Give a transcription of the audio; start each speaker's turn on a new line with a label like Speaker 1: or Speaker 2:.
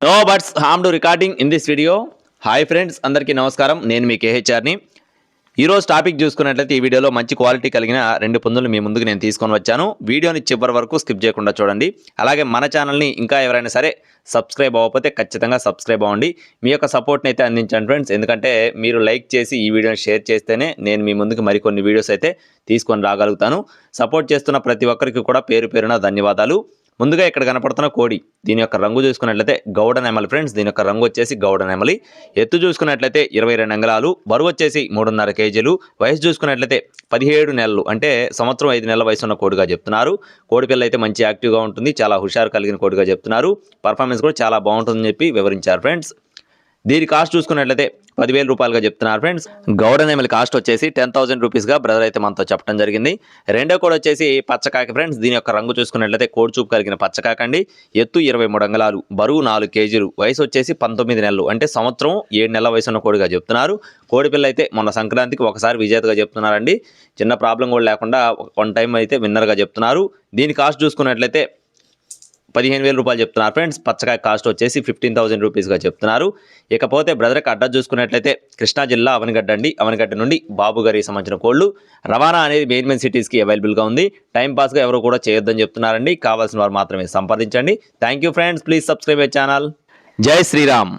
Speaker 1: No buts ham to recording in this video. Hi friends, అందరికీ నమస్కారం. నేను మీ కేహెచ్ఆర్ని. ఈరోజు టాపిక్ చూసుకున్నట్లయితే ఈ వీడియోలో మంచి క్వాలిటీ కలిగిన 2 పుంజులు మీ ముందుకు నేను తీసుకొని వచ్చాను. వీడియోని చివరి వరకు స్కిప్ చేయకుండా చూడండి. అలాగే మన ఛానల్ని ఇంకా ఎవరైనా సరే సబ్స్క్రైబ్ అవ్వకపోతే ఖచ్చితంగా సబ్స్క్రైబ్ అవ్వండి. మీ యొక్క సపోర్ట్ని అయితే అందించండి ఫ్రెండ్స్. ఎందుకంటే మీరు లైక్ చేసి ఈ వీడియోని షేర్ చేస్తేనే నేను మీ ముందుకు మరికొన్ని వీడియోస్ అయితే తీసుకొని రాగలుగుతాను. సపోర్ట్ చేస్తున్న ప్రతి ఒక్కరికి కూడా పేరు పేరున ధన్యవాదాలు. ముందుగా ఇక్కడ కనపడుతున్న కోడి, దీని యొక్క రంగు చూసుకున్నట్లయితే గౌడ నెమలి ఫ్రెండ్స్. దీని యొక్క రంగు వచ్చేసి గౌడ నెమలి. ఎత్తు చూసుకున్నట్లయితే 22 అంగుళాలు, బరువు వచ్చేసి 3.5 కేజీలు. వయసు చూసుకున్నట్లయితే 17 నెలలు, అంటే సంవత్సరం 5 నెలల వయసు ఉన్న కోడిగా చెప్తున్నారు. కోడి పిల్ల అయితే మంచి యాక్టివ్గా ఉంటుంది, చాలా హుషారు కలిగిన కోడిగా చెప్తున్నారు. పర్ఫార్మెన్స్ కూడా చాలా బాగుంటుందని చెప్పి వివరించారు ఫ్రెండ్స్. దీని కాస్ట్ చూసుకున్నట్లయితే 10,000 రూపాయలుగా చెప్తున్నారు ఫ్రెండ్స్. గౌడ నెమలి కాస్ట్ వచ్చేసి 10,000 రూపీస్గా బ్రదర్ అయితే మనతో చెప్పడం జరిగింది. రెండో కోడి వచ్చేసి పచ్చకాకి ఫ్రెండ్స్. దీని యొక్క రంగు చూసుకున్నట్లయితే కోడి చూపు కలిగిన పచ్చకాకండి. ఎత్తు 23 అంగుళాలు, బరువు 4 కేజీలు. వయసు వచ్చేసి 19 నెలలు, అంటే సంవత్సరం 7 నెలల వయసు ఉన్న కోడిగా చెప్తున్నారు. కోడి పిల్ల అయితే మొన్న సంక్రాంతికి ఒకసారి విజేతగా చెప్తున్నారండి. చిన్న ప్రాబ్లం కూడా లేకుండా 1 టైం అయితే విన్నర్గా చెప్తున్నారు. దీని కాస్ట్ చూసుకున్నట్లయితే 15,000 రూపాయలు చెప్తున్నారు ఫ్రెండ్స్. పచ్చకాయ కాస్ట్ వచ్చేసి 15,000 రూపీస్గా చెప్తున్నారు. ఇకపోతే బ్రదర్కి అడ్రస్ చూసుకున్నట్లయితే కృష్ణా జిల్లా అవనిగడ్డ అండి. అవనిగడ్డ నుండి బాబు గారికి సంబంధించిన కోళ్ళు. రవాణా అనేది మెయిన్ సిటీస్కి అవైలబుల్గా ఉంది. టైం పాస్గా ఎవరు కూడా చేయొద్దని చెప్తున్నారండి. కావాల్సిన వారు మాత్రమే సంప్రదించండి. Thank you friends. Please subscribe my channel. జై శ్రీరామ్.